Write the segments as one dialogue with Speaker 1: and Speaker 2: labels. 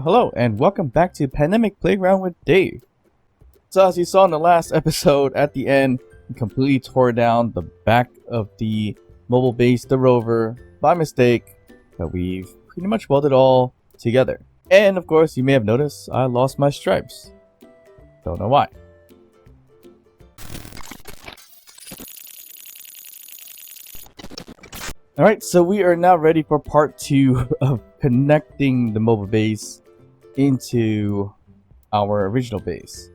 Speaker 1: Hello, and welcome back to Pandemic Playground with Dave. So as you saw in the last episode, at the end, we completely tore down the back of the mobile base, the rover, by mistake, but we've pretty much welded it all together. And of course, you may have noticed I lost my stripes. Don't know why. Alright, so we are now ready for part 2 of connecting the mobile base into our original base.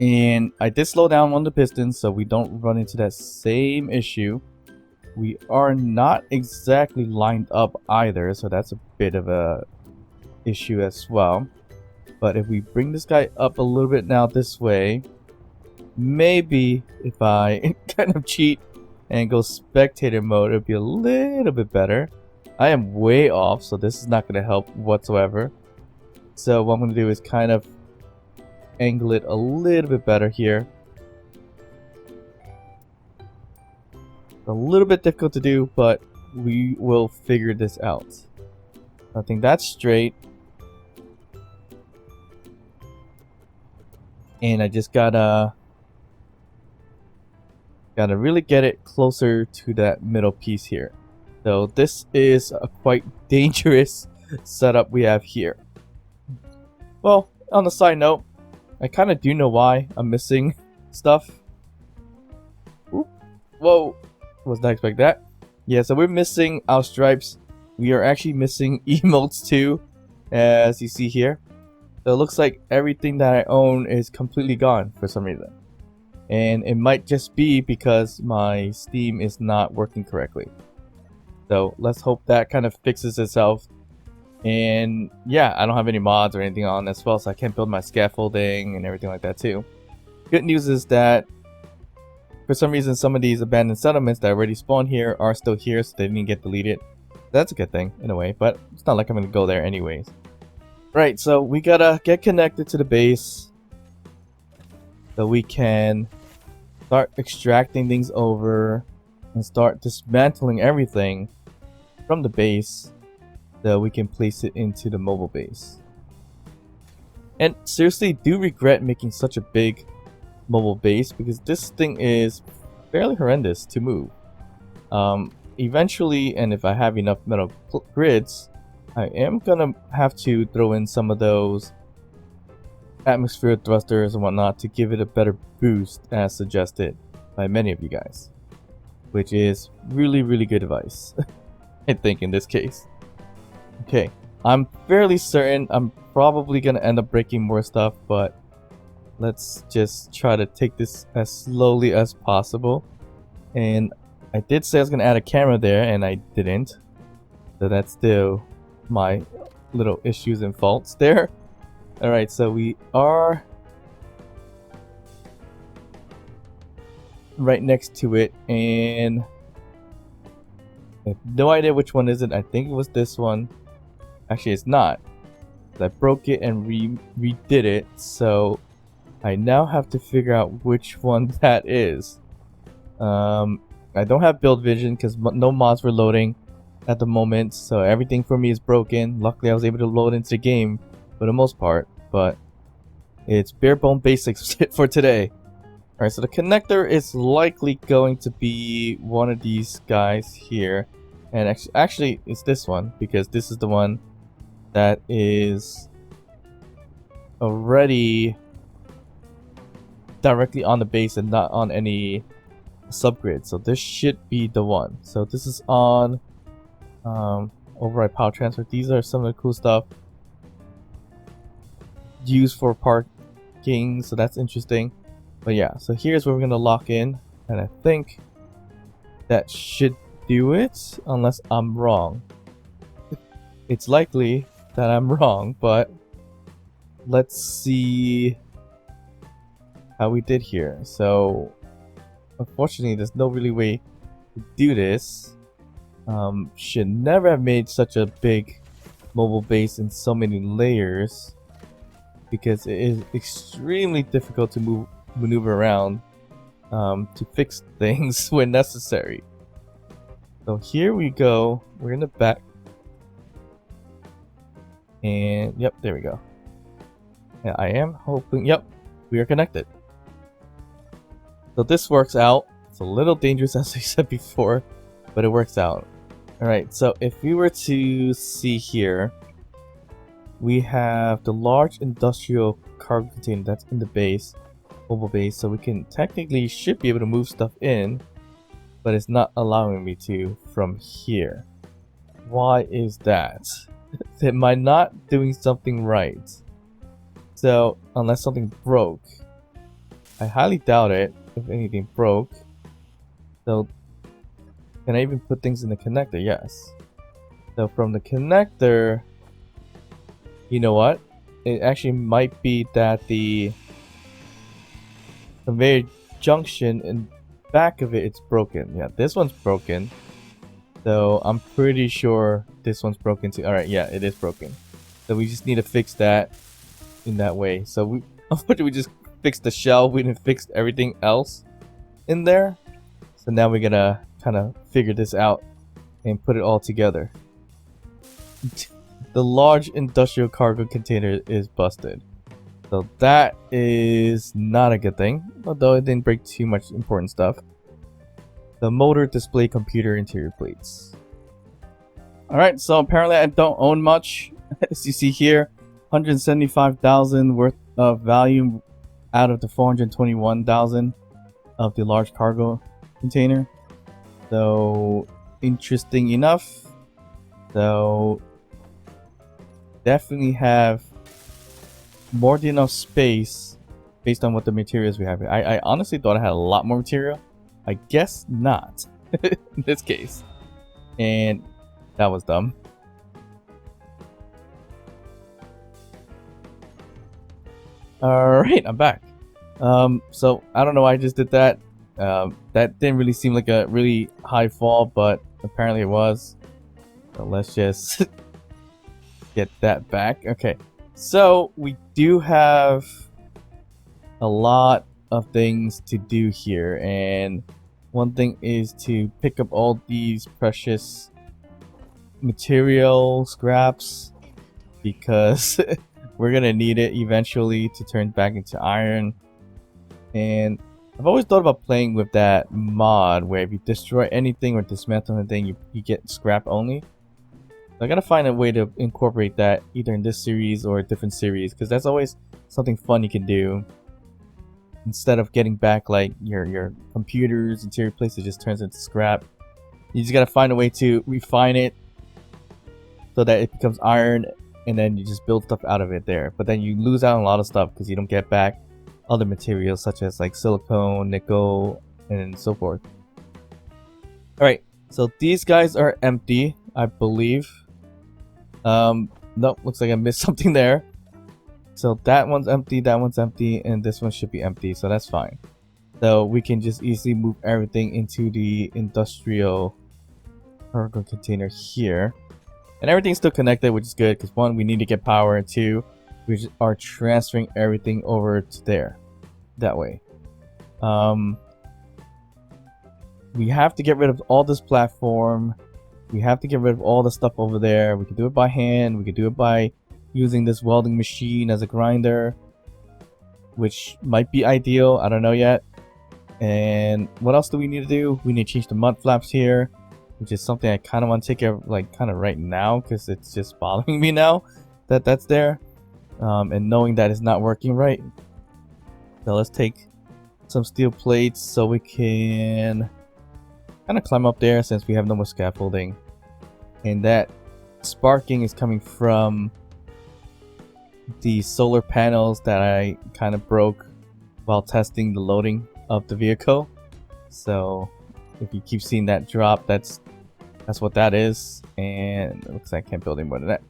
Speaker 1: And I did slow down on the pistons so we don't run into that same issue. We are not exactly lined up either, so that's a bit of a issue as well. But if we bring this guy up a little bit now this way, maybe if I kind of cheat and go spectator mode, it'll be a little bit better. I am way off, so this is not going to help whatsoever. So what I'm going to do is kind of angle it a little bit better here. A little bit difficult to do, but we will figure this out. I think that's straight. And I just gotta really get it closer to that middle piece here. So this is a quite dangerous setup we have here. Well, on the side note, I kind of do know why I'm missing stuff. Oop. Whoa, was not expect that. Yeah, so we're missing our stripes. We are actually missing emotes too, as you see here. So it looks like everything that I own is completely gone for some reason. And it might just be because my Steam is not working correctly. So let's hope that kind of fixes itself. And yeah, I don't have any mods or anything on as well, so I can't build my scaffolding and everything like that too. Good news is that for some reason some of these abandoned settlements that already spawned here are still here, so they didn't get deleted. That's a good thing in a way, but it's not like I'm gonna go there anyways. Right, so we gotta get connected to the base so we can start extracting things over and start dismantling everything from the base so we can place it into the mobile base. And seriously, do regret making such a big mobile base because this thing is fairly horrendous to move. Eventually, and if I have enough metal grids, I am gonna have to throw in some of those atmosphere thrusters and whatnot to give it a better boost as suggested by many of you guys, which is really good advice. I think in this case. Okay, I'm fairly certain I'm probably gonna end up breaking more stuff, but let's just try to take this as slowly as possible. And I did say I was gonna add a camera there and I didn't, so that's still my little issues and faults there. Alright, so we are right next to it, and I have no idea which one is it. I think it was this one. Actually, it's not. I broke it and redid it, so I now have to figure out which one that is. I don't have build vision because no mods were loading at the moment, so everything for me is broken. Luckily, I was able to load into the game for the most part, but it's bare bone basics for today. Alright, so the connector is likely going to be one of these guys here, and actually it's this one because this is the one that is already directly on the base and not on any subgrid, so this should be the one. So this is on override power transfer. These are some of the cool stuff used for parking, so that's interesting. But yeah, so here's where we're gonna lock in, and I think that should do it unless I'm wrong. It's likely that I'm wrong, but let's see how we did here. So unfortunately there's no really way to do this. Should never have made such a big mobile base in so many layers because it is extremely difficult to maneuver around to fix things when necessary. So here we go. We're gonna back And yep, there we go. Yeah, I am hoping. Yep, we are connected. So this works out. It's a little dangerous, as I said before, but it works out. Alright, so if we were to see here, we have the large industrial cargo container that's in the base, mobile base, so we can technically should be able to move stuff in, but it's not allowing me to from here. Why is that? Am I not doing something right? So, unless something broke, I highly doubt it if anything broke. So, can I even put things in the connector? Yes. So from the connector, you know what? It actually might be that the conveyor junction in back of it's broken. Yeah, this one's broken. So I'm pretty sure this one's broken too. Alright, yeah, it is broken. So we just need to fix that in that way. So we unfortunately we just fixed the shell. We didn't fix everything else in there. So now we're gonna kind of figure this out and put it all together. The large industrial cargo container is busted. So that is not a good thing, although it didn't break too much important stuff. The motor, display, computer, interior plates. Alright, so apparently I don't own much. As you see here, 175,000 worth of value out of the 421,000 of the large cargo container. So interesting enough. So definitely have more than enough space based on what the materials we have here. I honestly thought I had a lot more material. I guess not in this case. And that was dumb. Alright, I'm back. So I don't know why I just did that. That didn't really seem like a really high fall, but apparently it was. So let's just get that back. Okay, so we do have a lot of things to do here, and one thing is to pick up all these precious material scraps because we're gonna need it eventually to turn back into iron. And I've always thought about playing with that mod where if you destroy anything or dismantle anything, you get scrap only. So I gotta find a way to incorporate that either in this series or a different series, because that's always something fun you can do. Instead of getting back like your computers, interior place, it just turns into scrap. You just gotta find a way to refine it so that it becomes iron, and then you just build stuff out of it there. But then you lose out on a lot of stuff because you don't get back other materials such as like silicone, nickel, and so forth. Alright, so these guys are empty, I believe. Nope, looks like I missed something there. So that one's empty, and this one should be empty, so that's fine. So we can just easily move everything into the industrial cargo container here. And everything's still connected, which is good, because one, we need to get power, and two, we are transferring everything over to there. That way. We have to get rid of all this platform. We have to get rid of all the stuff over there. We can do it by hand. We can do it by using this welding machine as a grinder, which might be ideal. I don't know yet. And what else do we need to do? We need to change the mud flaps here, which is something I kind of want to take care of like kind of right now, because it's just bothering me now that that's there. And knowing that it's not working right. So let's take some steel plates so we can kind of climb up there since we have no more scaffolding. And that sparking is coming from the solar panels that I kind of broke while testing the loading of the vehicle. So if you keep seeing that drop, that's what that is. And it looks like I can't build any more than that.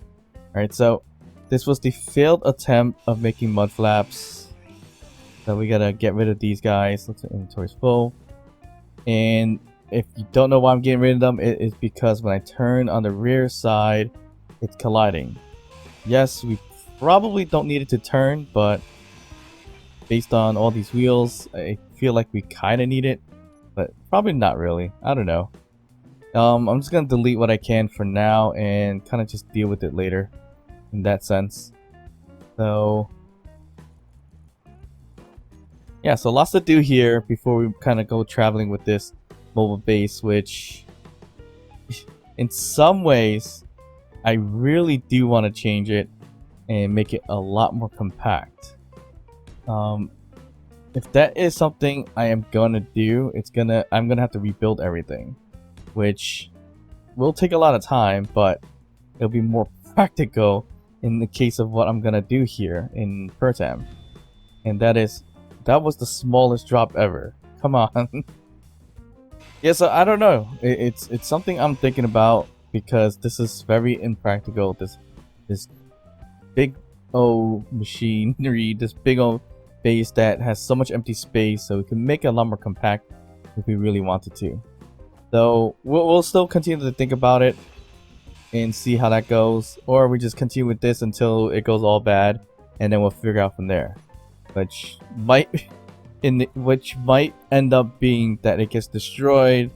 Speaker 1: Alright, so this was the failed attempt of making mud flaps. So we gotta get rid of these guys. Looks like inventory's full. And if you don't know why I'm getting rid of them, it is because when I turn on the rear side, it's colliding. Yes, we probably don't need it to turn, but based on all these wheels, I feel like we kind of need it, but probably not really. I don't know. I'm just gonna delete what I can for now and kind of just deal with it later. in that sense. So yeah, so lots to do here before we kind of go traveling with this mobile base, which in some ways I really do want to change it and make it a lot more compact. If that is something I am gonna do, I'm gonna have to rebuild everything, which will take a lot of time, but it'll be more practical in the case of what I'm gonna do here in Pertam. And that was the smallest drop ever. Come on. Yeah, so I don't know. It's something I'm thinking about because this is very impractical. This big old machinery, this big old base that has so much empty space, so we can make it a lot more compact if we really wanted to. So we'll still continue to think about it and see how that goes, or we just continue with this until it goes all bad, and then we'll figure out from there. Which might end up being that it gets destroyed,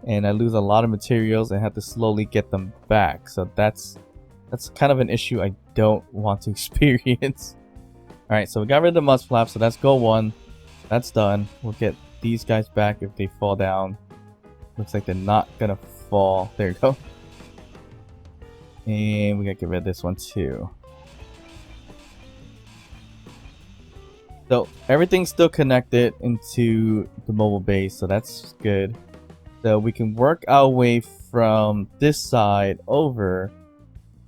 Speaker 1: and I lose a lot of materials and have to slowly get them back. So that's kind of an issue I don't want to experience. Alright, so we got rid of the mud flap, so that's goal 1. That's done. We'll get these guys back if they fall down. Looks like they're not gonna fall. There you go. And we gotta get rid of this one too. So everything's still connected into the mobile base, so that's good. So we can work our way from this side over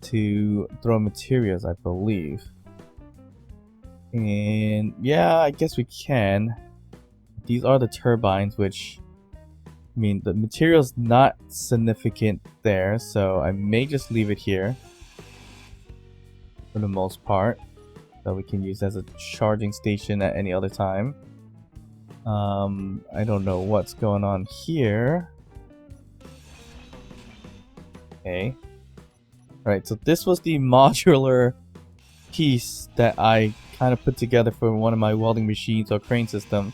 Speaker 1: to throw materials, I believe. And yeah, I guess we can. These are the turbines, which, I mean, the material's not significant there, so I may just leave it here for the most part. So we can use as a charging station at any other time. I don't know what's going on here. Okay. Alright, so this was the modular piece that I kind of put together for one of my welding machines or crane system,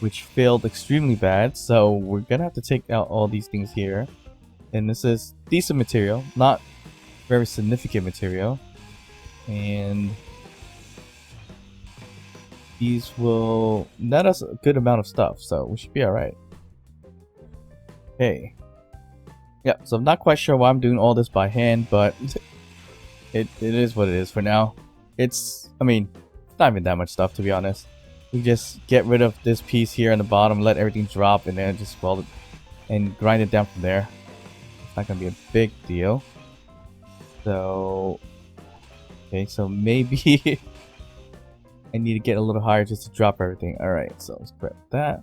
Speaker 1: which failed extremely bad. So we're gonna have to take out all these things here. And this is decent material, not very significant material. And these will net us a good amount of stuff, so we should be alright. Okay. Yep, so I'm not quite sure why I'm doing all this by hand, but it is what it is for now. I mean, it's not even that much stuff, to be honest. We just get rid of this piece here on the bottom, let everything drop, and then just weld it and grind it down from there. It's not gonna be a big deal. So, okay, so maybe I need to get a little higher just to drop everything. Alright, so let's grab that.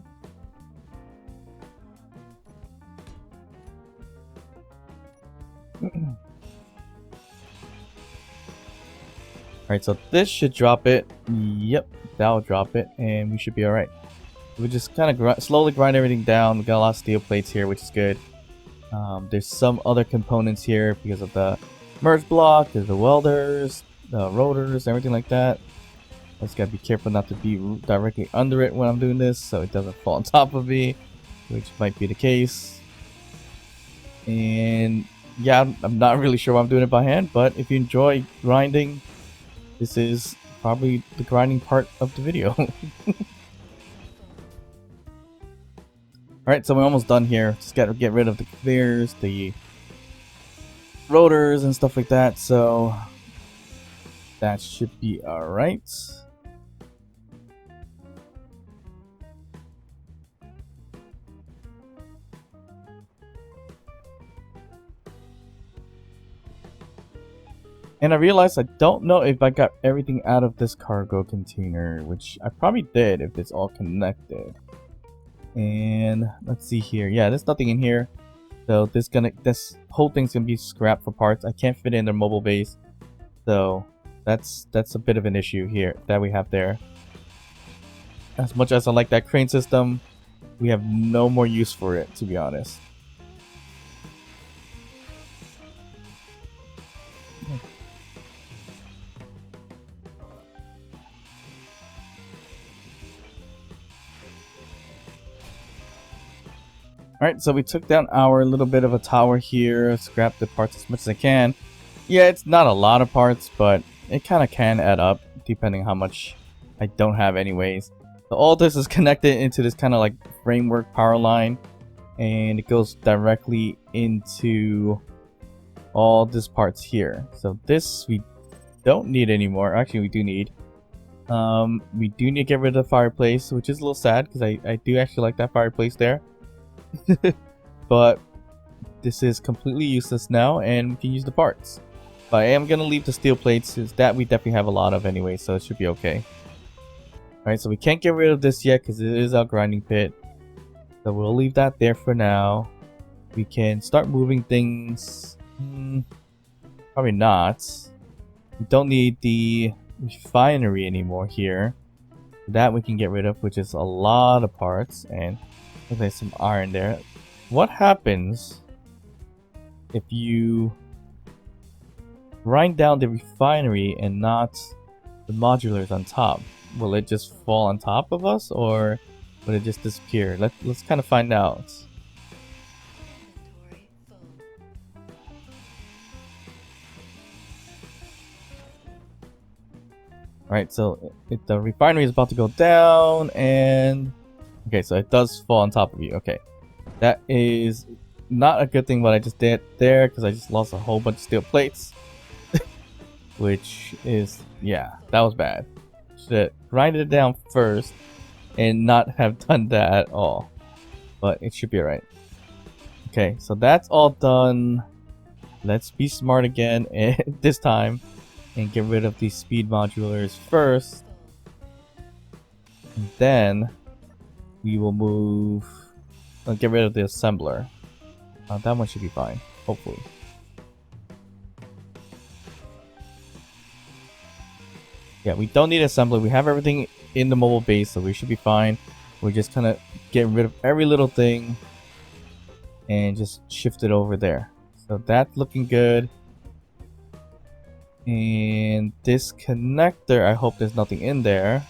Speaker 1: Alright, so this should drop it. Yep, that'll drop it, and we should be alright. We just kind of slowly grind everything down. We got a lot of steel plates here, which is good. There's some other components here because of the merge block. There's the welders, the rotors, everything like that. I just gotta be careful not to be directly under it when I'm doing this, so it doesn't fall on top of me, which might be the case. And yeah, I'm not really sure why I'm doing it by hand, but if you enjoy grinding, this is probably the grinding part of the video. Alright, so we're almost done here. Just gotta get rid of the conveyors, the rotors, and stuff like that, so that should be alright. And I realized I don't know if I got everything out of this cargo container, which I probably did if it's all connected. And let's see here. Yeah, there's nothing in here. So this whole thing's gonna be scrapped for parts. I can't fit in their mobile base. So that's a bit of an issue here that we have there. As much as I like that crane system, we have no more use for it, to be honest. Alright, so we took down our little bit of a tower here, scrapped the parts as much as I can. Yeah, it's not a lot of parts, but it kind of can add up depending how much I don't have anyways. So all this is connected into this kind of like framework power line, and it goes directly into all these parts here. So this we don't need anymore. Actually, we do need. We do need to get rid of the fireplace, which is a little sad because I do actually like that fireplace there. But this is completely useless now, and we can use the parts. But I am gonna leave the steel plates, since that we definitely have a lot of anyway, so it should be okay. Alright, so we can't get rid of this yet because it is our grinding pit. So we'll leave that there for now. We can start moving things. Probably not. We don't need the refinery anymore here. That we can get rid of, which is a lot of parts, and there's some iron there. What happens if you grind down the refinery and not the modulars on top? Will it just fall on top of us, or will it just disappear? Let's kind of find out. Alright, so the refinery is about to go down, and okay, so it does fall on top of you. Okay, that is not a good thing what I just did there, because I just lost a whole bunch of steel plates. Which is, yeah, that was bad. Should have grinded it down first and not have done that at all. But it should be alright. Okay, so that's all done. Let's be smart again this time and get rid of these speed modulars first. And then we will move, get rid of the assembler. That one should be fine, hopefully. Yeah, we don't need assembly. We have everything in the mobile base, so we should be fine. We're just kind of getting rid of every little thing and just shift it over there. So that's looking good. And this connector, I hope there's nothing in there.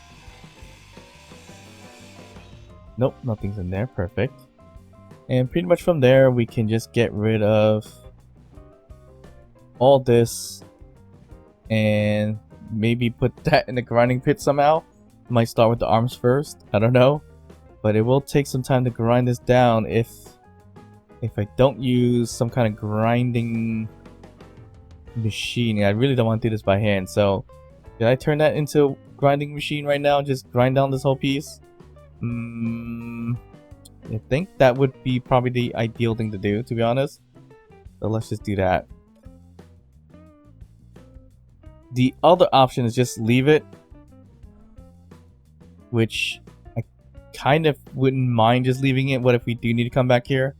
Speaker 1: Nope, nothing's in there. Perfect. And pretty much from there, we can just get rid of all this and maybe put that in the grinding pit somehow. Might start with the arms first. I don't know. But it will take some time to grind this down if I don't use some kind of grinding machine. I really don't want to do this by hand. So did I turn that into a grinding machine right now? Just grind down this whole piece? I think that would be probably the ideal thing to do, to be honest. So let's just do that. The other option is just leave it, which I kind of wouldn't mind just leaving it. What if we do need to come back here?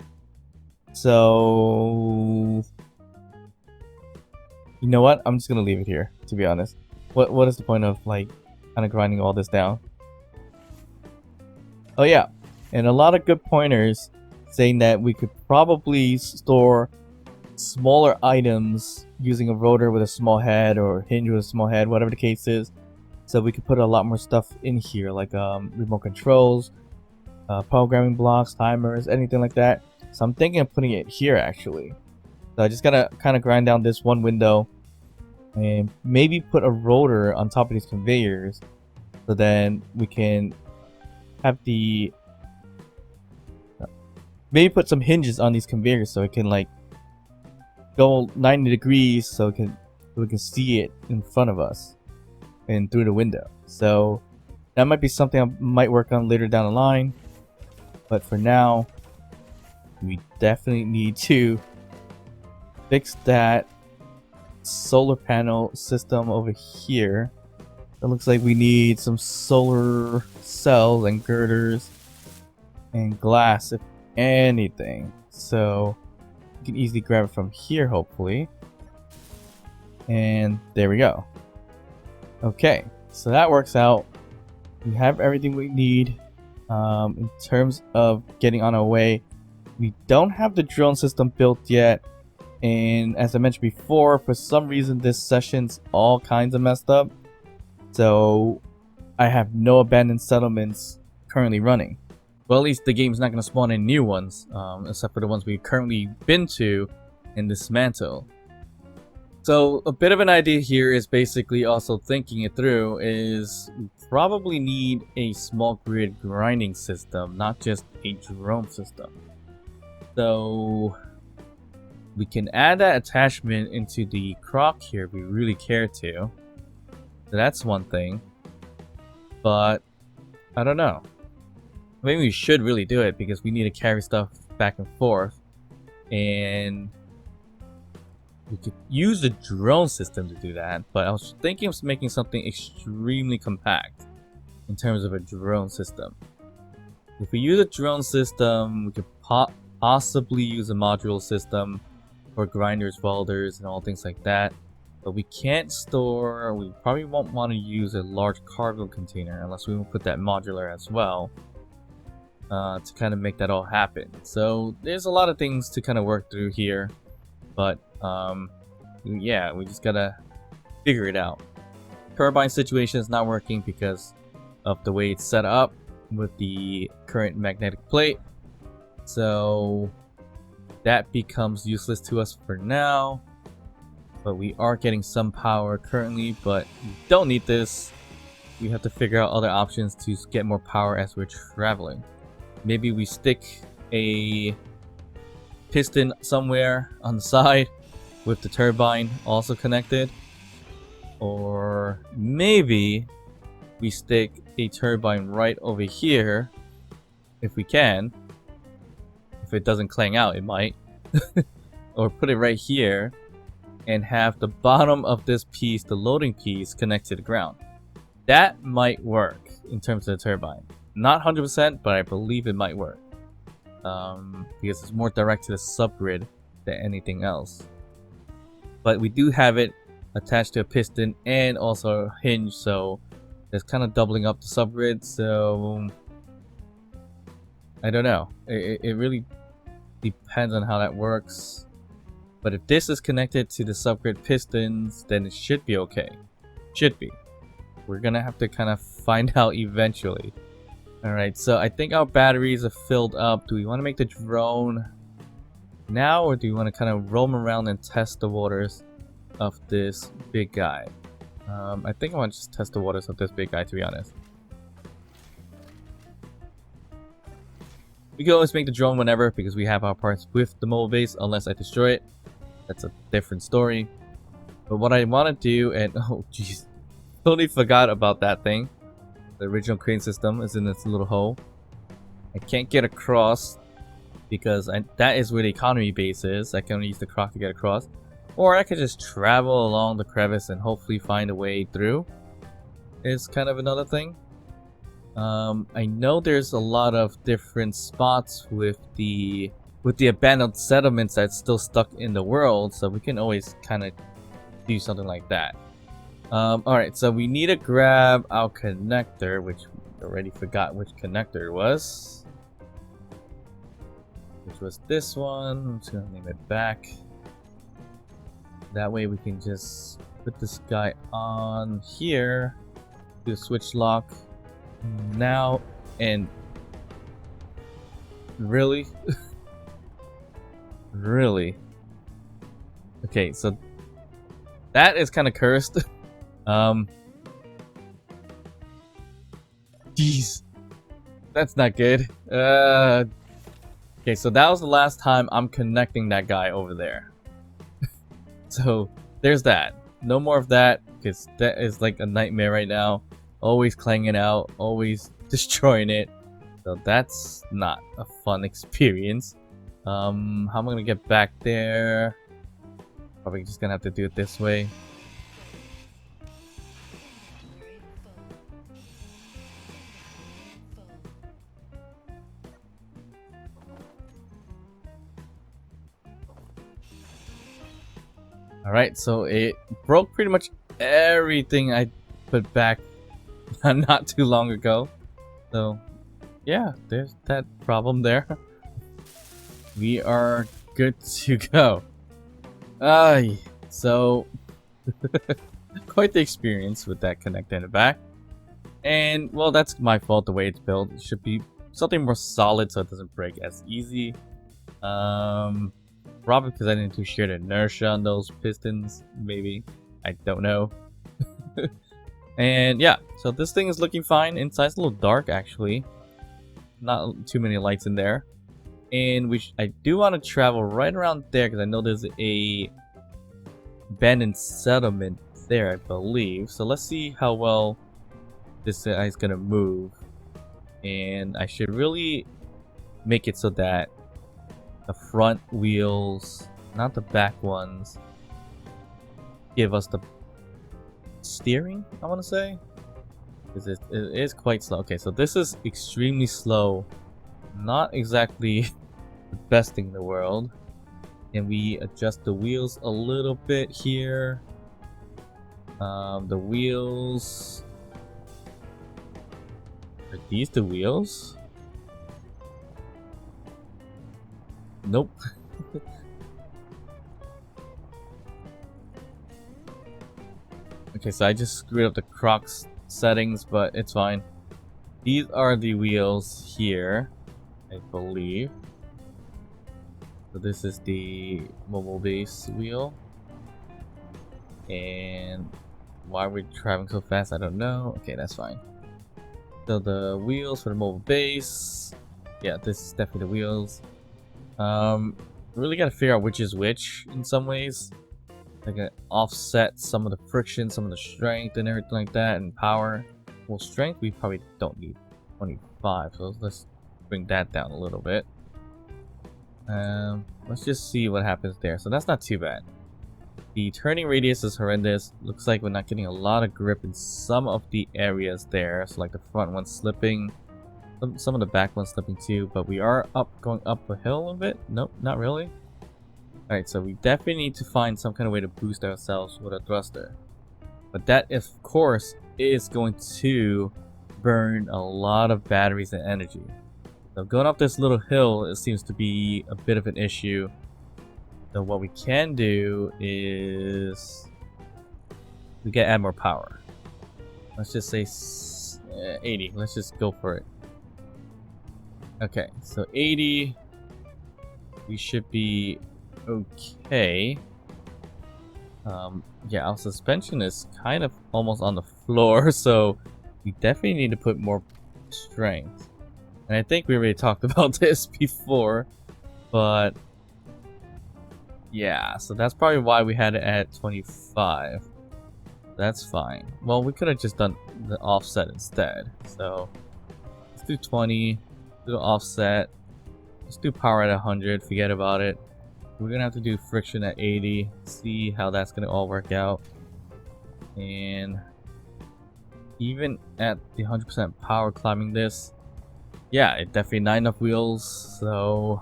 Speaker 1: So you know what? I'm just gonna leave it here, to be honest. What is the point of like kind of grinding all this down? Oh yeah, and a lot of good pointers saying that we could probably store smaller items using a rotor with a small head or hinge with a small head, whatever the case is. So we could put a lot more stuff in here, like remote controls, programming blocks, timers, anything like that. So I'm thinking of putting it here actually. So I just gotta kind of grind down this one window and maybe put a rotor on top of these conveyors, so then we can have the maybe put some hinges on these conveyors so it can like go 90 degrees so we can see it in front of us and through the window. So that might be something I might work on later down the line, but for now we definitely need to fix that solar panel system over here. It looks like we need some solar cells and girders and glass if anything. So you can easily grab it from here, hopefully. And there we go. Okay, so that works out. We have everything we need in terms of getting on our way. We don't have the drone system built yet, and as I mentioned before, for some reason this session's all kinds of messed up. So I have no abandoned settlements currently running. Well, at least the game's not going to spawn any new ones, except for the ones we've currently been to and dismantle. So a bit of an idea here is basically also thinking it through is we probably need a small grid grinding system, not just a drone system. So we can add that attachment into the croc here if we really care to. So that's one thing. But I don't know. Maybe we should really do it because we need to carry stuff back and forth. And we could use the drone system to do that, but I was thinking of making something extremely compact in terms of a drone system. If we use a drone system, we could possibly use a module system for grinders, welders, and all things like that. But we can't store, we probably won't want to use a large cargo container unless we will put that modular as well to kind of make that all happen. So there's a lot of things to kind of work through here, but yeah, we just gotta figure it out. Turbine situation is not working because of the way it's set up with the current magnetic plate, so that becomes useless to us for now. But we are getting some power currently, but we don't need this. We have to figure out other options to get more power as we're traveling. Maybe we stick a piston somewhere on the side with the turbine also connected, or maybe we stick a turbine right over here if we can. If it doesn't clang out, it might. Or put it right here and have the bottom of this piece, the loading piece, connect to the ground. That might work in terms of the turbine. Not 100%, but I believe it might work. Because it's more direct to the subgrid than anything else. But we do have it attached to a piston and also a hinge, so it's kind of doubling up the subgrid. So I don't know. It really depends on how that works. But if this is connected to the subgrid pistons, then it should be okay. Should be. We're gonna have to kind of find out eventually. Alright, so I think our batteries are filled up. Do we want to make the drone now, or do we want to kind of roam around and test the waters of this big guy? I think I want to just test the waters of this big guy, to be honest. We can always make the drone whenever because we have our parts with the mobile base, unless I destroy it. That's a different story. But what I want to do, and oh jeez, totally forgot about that thing. The original crane system is in this little hole. I can't get across because that is where the economy base is. I can only use the croc to get across. Or I could just travel along the crevice and hopefully find a way through. Is kind of another thing. I know there's a lot of different spots with the abandoned settlements that's still stuck in the world, so we can always kind of do something like that. Alright, so we need to grab our connector, which we already forgot which connector it was. Which was this one. I'm just gonna name it back. That way we can just put this guy on here. Do a switch lock. Now, and really? Really? Okay, so that is kind of cursed. Jeez, that's not good. Okay, so that was the last time I'm connecting that guy over there. So there's that. No more of that, because that is like a nightmare right now. Always clanging out, always destroying it. So that's not a fun experience. How am I gonna get back there? Probably just gonna have to do it this way. Alright, so it broke pretty much everything I put back not too long ago. So yeah, there's that problem there. We are good to go. So quite the experience with that connector in the back. And well, that's my fault the way it's built. It should be something more solid so it doesn't break as easy. Probably because I didn't do shared inertia on those pistons, maybe. I don't know. And yeah, so this thing is looking fine. Inside's a little dark, actually. Not too many lights in there. And I do want to travel right around there because I know there's a abandoned settlement there, I believe. So let's see how well this guy's gonna move. And I should really make it so that the front wheels, not the back ones, give us the steering, I want to say. Because it is quite slow. Okay, so this is extremely slow. Not exactly the best thing in the world. And we adjust the wheels a little bit here. The wheels... Are these the wheels? Nope. Okay, so I just screwed up the Crocs settings, but it's fine. These are the wheels here, I believe. So this is the mobile base wheel. And why are we traveling so fast? I don't know. Okay, that's fine. So the wheels for the mobile base. Yeah, this is definitely the wheels. Really gotta figure out which is which in some ways. Like offset some of the friction, some of the strength and everything like that, and power. Well, strength we probably don't need 25, so let's bring that down a little bit. Let's just see what happens there. So that's not too bad. The turning radius is horrendous. Looks like we're not getting a lot of grip in some of the areas there. So like the front one's slipping. Some of the back one's slipping too. But we are going up a hill a little bit. Nope, not really. Alright, so we definitely need to find some kind of way to boost ourselves with a thruster. But that, of course, is going to burn a lot of batteries and energy. So going up this little hill, it seems to be a bit of an issue. So what we can do is we can add more power. Let's just say 80. Let's just go for it. Okay, so 80. We should be okay. Yeah, our suspension is kind of almost on the floor, so we definitely need to put more strength. And I think we already talked about this before, but yeah, so that's probably why we had it at 25. That's fine. Well, we could have just done the offset instead. So let's do 20, do the offset. Let's do power at 100, forget about it. We're gonna have to do friction at 80, see how that's gonna all work out. And even at the 100% power climbing this, yeah, it definitely not enough wheels, so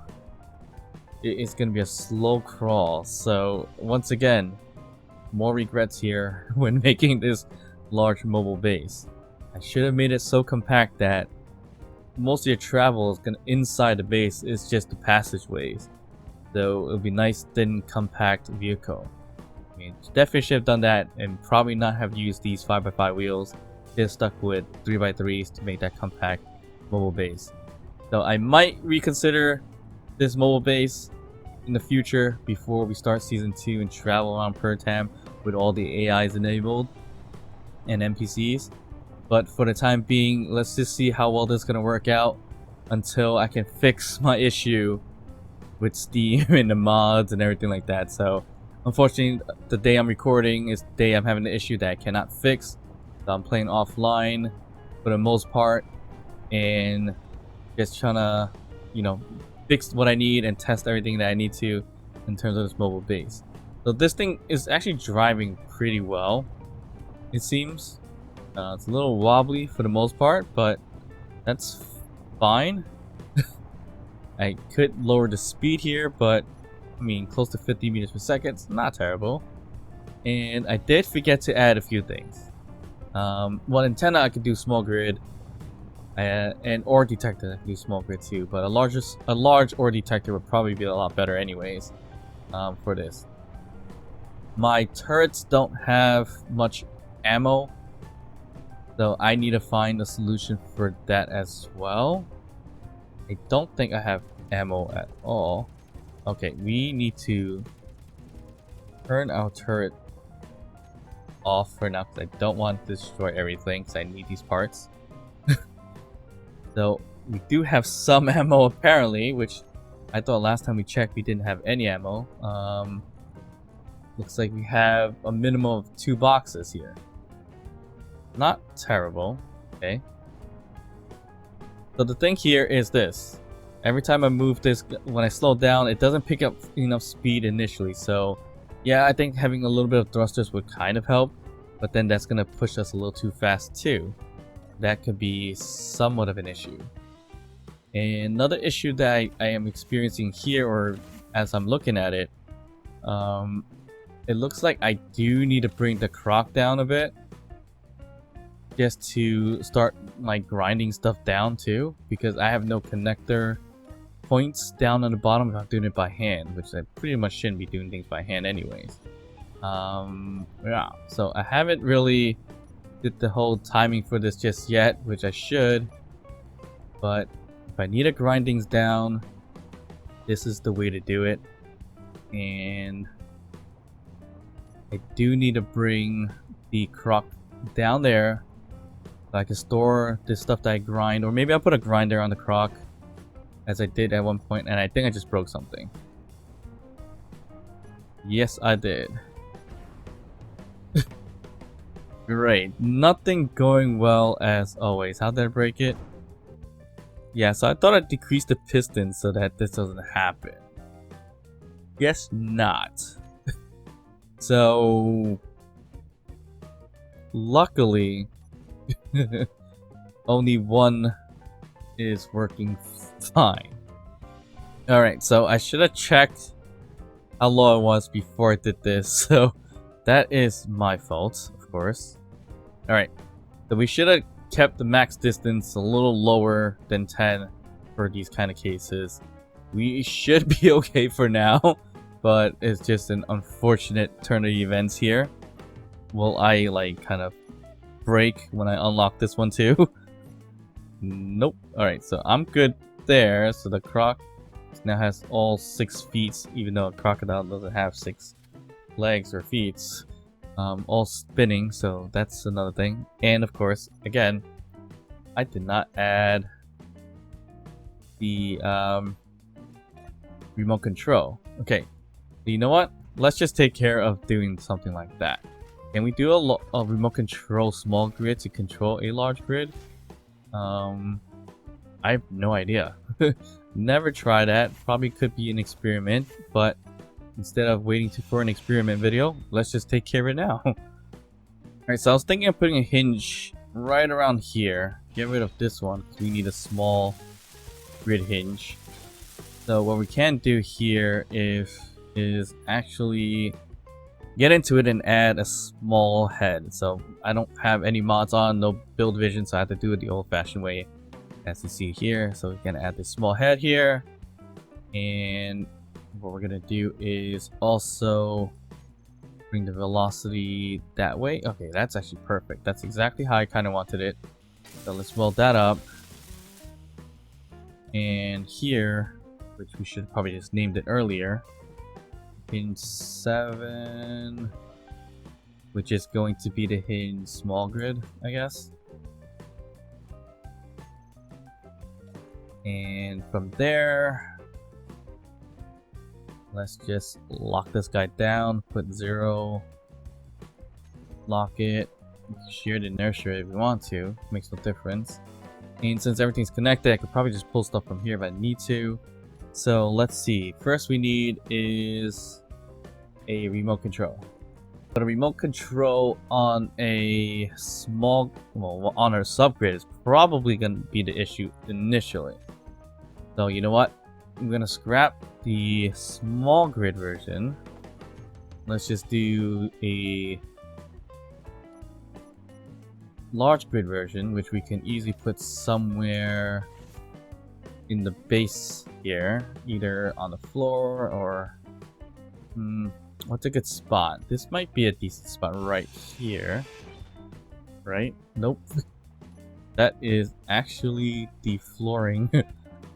Speaker 1: it's gonna be a slow crawl. So once again, more regrets here when making this large mobile base. I should have made it so compact that most of your travel is gonna inside the base is just the passageways. So it would be nice, thin, compact vehicle. I mean, definitely should have done that and probably not have used these 5x5 wheels. Just stuck with 3x3s to make that compact mobile base. So I might reconsider this mobile base in the future before we start season 2 and travel around Pertam with all the AIs enabled and NPCs. But for the time being, let's just see how well this is gonna work out until I can fix my issue with Steam and the mods and everything like that. So unfortunately, the day I'm recording is the day I'm having the issue that I cannot fix. So I'm playing offline for the most part and just trying to, you know, fix what I need and test everything that I need to in terms of this mobile base. So this thing is actually driving pretty well, it seems. It's a little wobbly for the most part, but that's fine. I could lower the speed here, but I mean, close to 50 meters per second, not terrible. And I did forget to add a few things. Well, antenna I could do small grid, and ore detector I could do small grid too. But a large ore detector would probably be a lot better, anyways, for this. My turrets don't have much ammo, so I need to find a solution for that as well. I don't think I have ammo at all. Okay, we need to turn our turret off for now because I don't want to destroy everything because I need these parts. So we do have some ammo apparently, which I thought last time we checked we didn't have any ammo. Looks like we have a minimum of 2 boxes here. Not terrible. Okay. So the thing here is this. Every time I move this, when I slow down, it doesn't pick up enough speed initially. So yeah, I think having a little bit of thrusters would kind of help. But then that's going to push us a little too fast too. That could be somewhat of an issue. And another issue that I am experiencing here, or as I'm looking at it, it looks like I do need to bring the croc down a bit. Just to start like grinding stuff down too. Because I have no connector points down on the bottom if I'm doing it by hand. Which I pretty much shouldn't be doing things by hand anyways. Yeah, so I haven't really did the whole timing for this just yet, which I should. But if I need a grindings down, this is the way to do it. And I do need to bring the croc down there so I can store this stuff that I grind, or maybe I'll put a grinder on the croc as I did at one point, and I think I just broke something. Yes, I did. Great. Nothing going well as always. How did I break it? Yeah, so I thought I'd decrease the piston so that this doesn't happen. Guess not. So luckily only one is working fine. Alright, so I should have checked how low I was before I did this, so that is my fault, of course. Alright, so we should have kept the max distance a little lower than 10 for these kind of cases. We should be okay for now, but it's just an unfortunate turn of events here. Will I like kind of break when I unlock this one too? Nope. Alright, so I'm good there. So the croc now has all 6 feet, even though a crocodile doesn't have 6 legs or feet. All spinning, so that's another thing. And of course, again, I did not add the remote control. Okay, you know what? Let's just take care of doing something like that. Can we do a remote control small grid to control a large grid? I have no idea. Never tried that. Probably could be an experiment, but instead of waiting for an experiment video, let's just take care of it now. Alright, so I was thinking of putting a hinge right around here. Get rid of this one because we need a small grid hinge. So what we can do here is actually get into it and add a small head. So I don't have any mods on, no build vision, so I have to do it the old-fashioned way, as you see here. So we're gonna add this small head here, and what we're gonna do is also bring the velocity that way. Okay, that's actually perfect. That's exactly how I kind of wanted it. So let's weld that up. And here, which we should probably just named it earlier, hinge 7, which is going to be the hinge small grid, I guess. And from there, let's just lock this guy down, put 0, lock it, shear the inertia if we want to, makes no difference. And since everything's connected, I could probably just pull stuff from here if I need to. So let's see, first we need is a remote control. But a remote control on a small, well, on our subgrid is probably going to be the issue initially. So you know what? I'm going to scrap the small grid version. Let's just do a large grid version, which we can easily put somewhere in the base here, either on the floor or what's a good spot? This might be a decent spot right here. Right? Nope. That is actually the flooring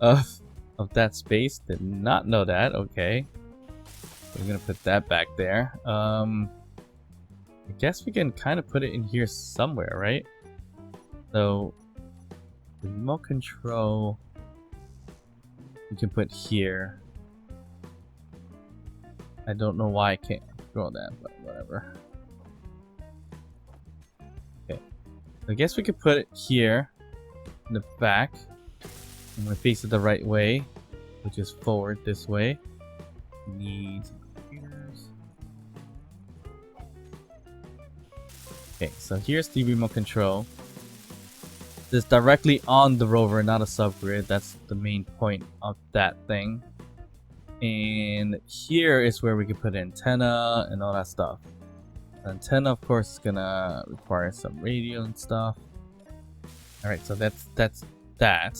Speaker 1: of of that space. Did not know that. Okay. We're gonna put that back there. I guess we can kind of put it in here somewhere, right? So, remote control we can put here. I don't know why I can't control that, but whatever. Okay. I guess we could put it here in the back. I'm gonna face it the right way, which is forward this way. Need some computers. Okay, so here's the remote control. This is directly on the rover, not a subgrid. That's the main point of that thing. And here is where we can put antenna and all that stuff. Antenna, of course, is gonna require some radio and stuff. Alright, so that's that.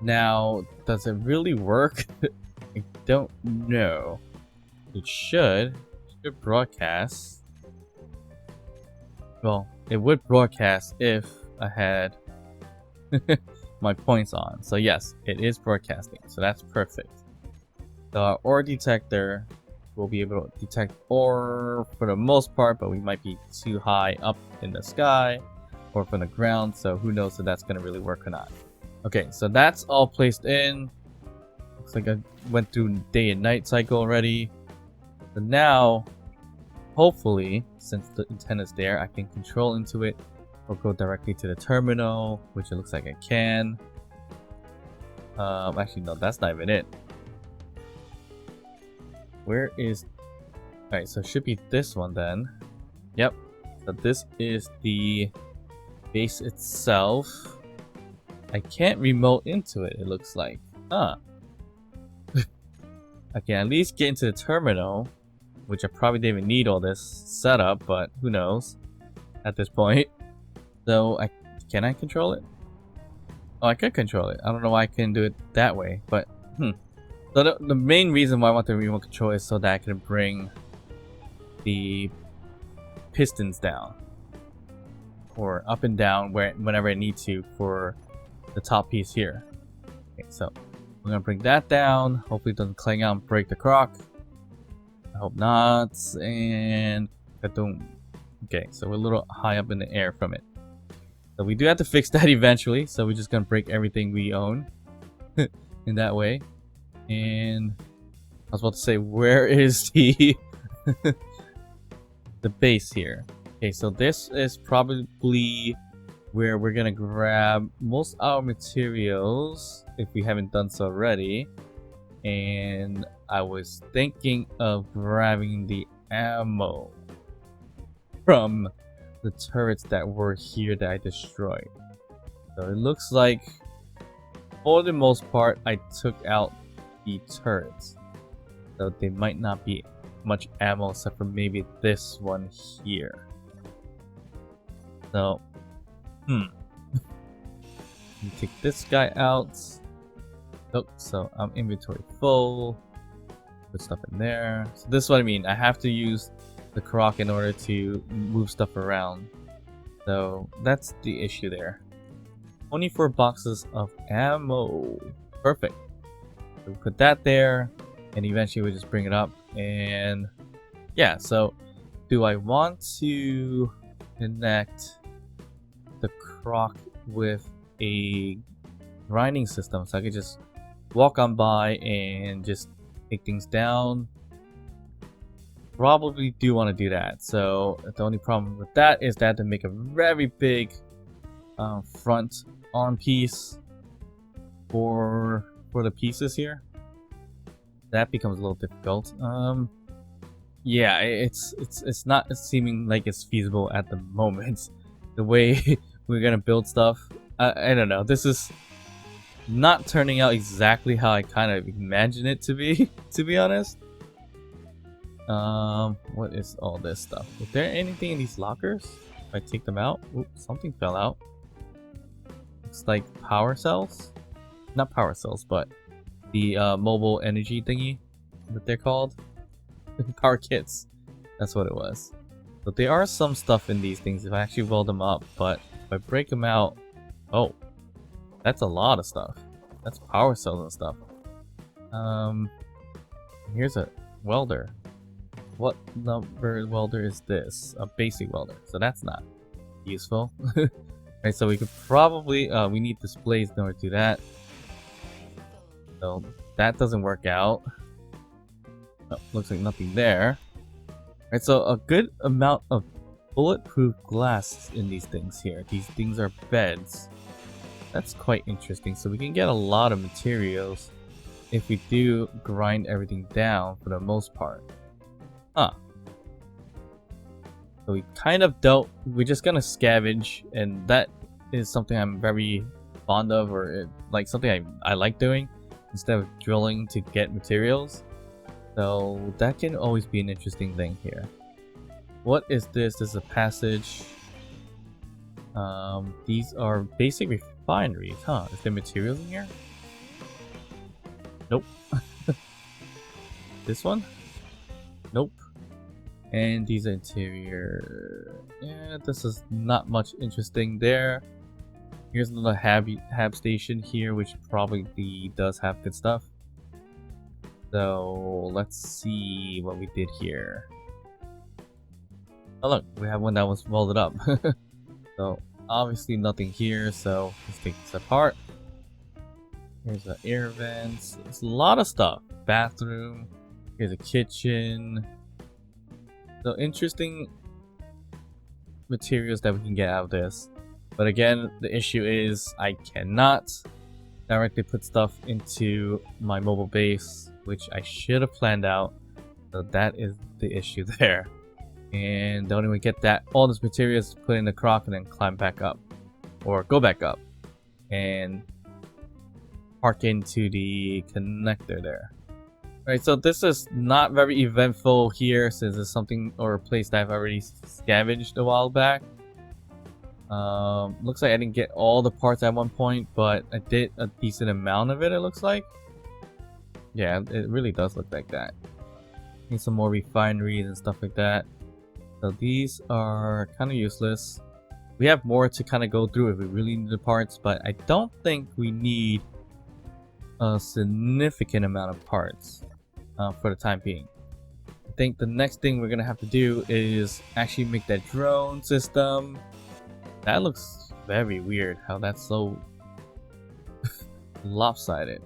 Speaker 1: Now, does it really work? I don't know. It should broadcast. Well, it would broadcast if I had my points on. So yes, it is broadcasting. So that's perfect. The ore detector will be able to detect ore for the most part, but we might be too high up in the sky or from the ground. So who knows if that's going to really work or not. Okay, so that's all placed in. Looks like I went through day and night cycle already. So now, hopefully, since the antenna's there, I can control into it or go directly to the terminal, which it looks like I can. Actually, no, that's not even it. Where is... Alright, so it should be this one then. Yep. So this is the base itself. I can't remote into it, it looks like. Huh. I can at least get into the terminal, which I probably didn't even need all this setup, but who knows at this point. So, can I control it? Oh, I could control it. I don't know why I couldn't do it that way, but So the main reason why I want the remote control is so that I can bring the pistons down. Or up and down whenever I need to for the top piece here. Okay, so we're gonna bring that down. Hopefully it doesn't clang out and break the crock. I hope not. And boom. Okay, so we're a little high up in the air from it. So we do have to fix that eventually. So we're just gonna break everything we own in that way. And I was about to say, where is the the base here? Okay, so this is probably where we're gonna grab most of our materials if we haven't done so already. And I was thinking of grabbing the ammo from the turrets that were here that I destroyed. So it looks like for the most part I took out the turrets. So they might not be much ammo except for maybe this one here. So let me take this guy out. Oh, so I'm inventory full. Put stuff in there. So this is what I mean. I have to use the crock in order to move stuff around. So that's the issue there. 24 boxes of ammo. Perfect. So we put that there, and eventually we just bring it up. And yeah, so do I want to connect the crock with a grinding system so I could just walk on by and just take things down? Probably do want to do that. So the only problem with that is that I have to make a very big front arm piece for the pieces here. That becomes a little difficult. Yeah, it's not seeming like it's feasible at the moment. The way we're gonna build stuff, I don't know. This is not turning out exactly how I kind of imagined it to be, to be honest. What is all this stuff? Is there anything in these lockers? If I take them out, oops, something fell out. It's like power cells, not power cells, but the mobile energy thingy, what they're called. Power kits, that's what it was. But there are some stuff in these things if I actually weld them up, but if I break them out, oh, that's a lot of stuff. That's power cells and stuff. Here's a welder. What number welder is this? A basic welder. So that's not useful. Right, so we could probably we need displays in order to do that. So that doesn't work out. Oh, looks like nothing there. Right, so a good amount of bulletproof glass in these things here. These things are beds. That's quite interesting. So we can get a lot of materials if we do grind everything down for the most part. Huh. So we kind of don't, we're just gonna scavenge, and that is something I'm very fond of, or like something I like doing instead of drilling to get materials. So that can always be an interesting thing here. What is this? This is a passage. These are basic refineries, huh? Is there materials in here? Nope. This one? Nope. And these are interior. Yeah, this is not much interesting there. Here's another hab station here, which probably does have good stuff. So let's see what we did here. Oh look, we have one that was welded up. So obviously nothing here, so let's take this apart. Here's the air vents. There's a lot of stuff. Bathroom. Here's a kitchen. So interesting materials that we can get out of this. But again, the issue is I cannot directly put stuff into my mobile base, which I should have planned out. So that is the issue there. And don't even get that. All this materials put in the crock and then climb back up. Or go back up. And park into the connector there. Alright, so this is not very eventful here since it's something or a place that I've already scavenged a while back. Looks like I didn't get all the parts at one point, but I did a decent amount of it, it looks like. Yeah, it really does look like that. Need some more refineries and stuff like that. So these are kind of useless. We have more to kind of go through if we really need the parts, but I don't think we need a significant amount of parts for the time being. I think the next thing we're gonna have to do is actually make that drone system. That looks very weird how that's so lopsided.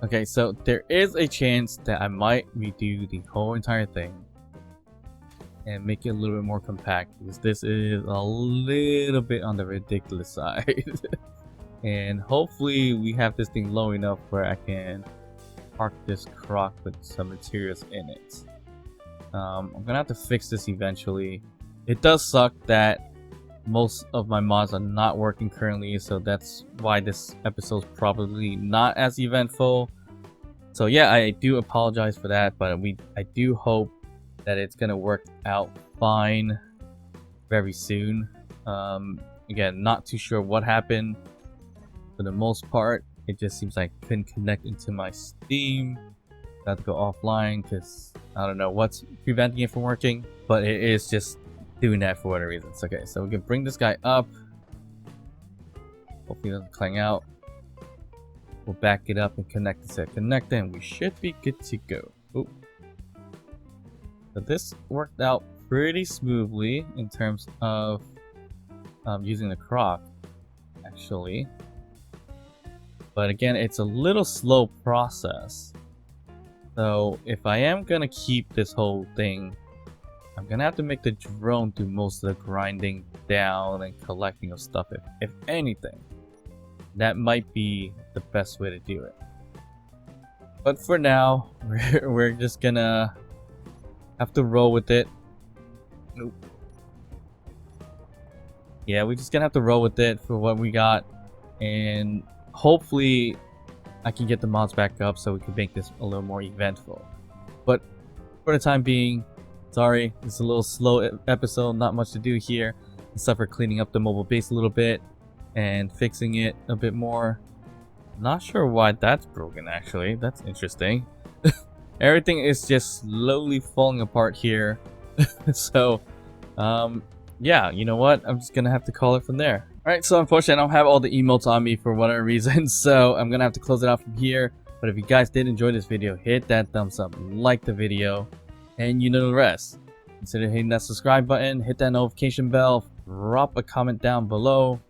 Speaker 1: Okay, so there is a chance that I might redo the whole entire thing and make it a little bit more compact, because this is a little bit on the ridiculous side. And hopefully we have this thing low enough where I can park this crock with some materials in it. I'm gonna have to fix this eventually. It does suck that most of my mods are not working currently, so that's why this episode is probably not as eventful. So yeah, I do apologize for that, but I do hope that it's gonna work out fine very soon. Again, not too sure what happened. For the most part, it just seems like I couldn't connect into my Steam. Got to go offline because I don't know what's preventing it from working, but it is just doing that for whatever reasons. Okay, so we can bring this guy up. Hopefully it doesn't clang out. We'll back it up and connect this at connector, and we should be good to go. Ooh. So this worked out pretty smoothly in terms of using the crock, actually. But again, it's a little slow process. So if I am gonna keep this whole thing, I'm gonna have to make the drone do most of the grinding down and collecting of stuff, if anything. That might be the best way to do it. But for now, we're just gonna have to roll with it. Nope. Yeah, we're just gonna have to roll with it for what we got, and hopefully I can get the mods back up so we can make this a little more eventful. But for the time being, sorry, it's a little slow episode, not much to do here, except for cleaning up the mobile base a little bit and fixing it a bit more. Not sure why that's broken, actually. That's interesting. Everything is just slowly falling apart here. So yeah, you know what, I'm just gonna have to call it from there. Alright, so unfortunately I don't have all the emotes on me for whatever reason, so I'm gonna have to close it out from here. But if you guys did enjoy this video, hit that thumbs up, like the video, and you know the rest. Consider hitting that subscribe button, hit that notification bell, drop a comment down below,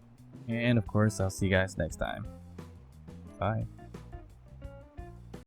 Speaker 1: and of course I'll see you guys next time. Bye.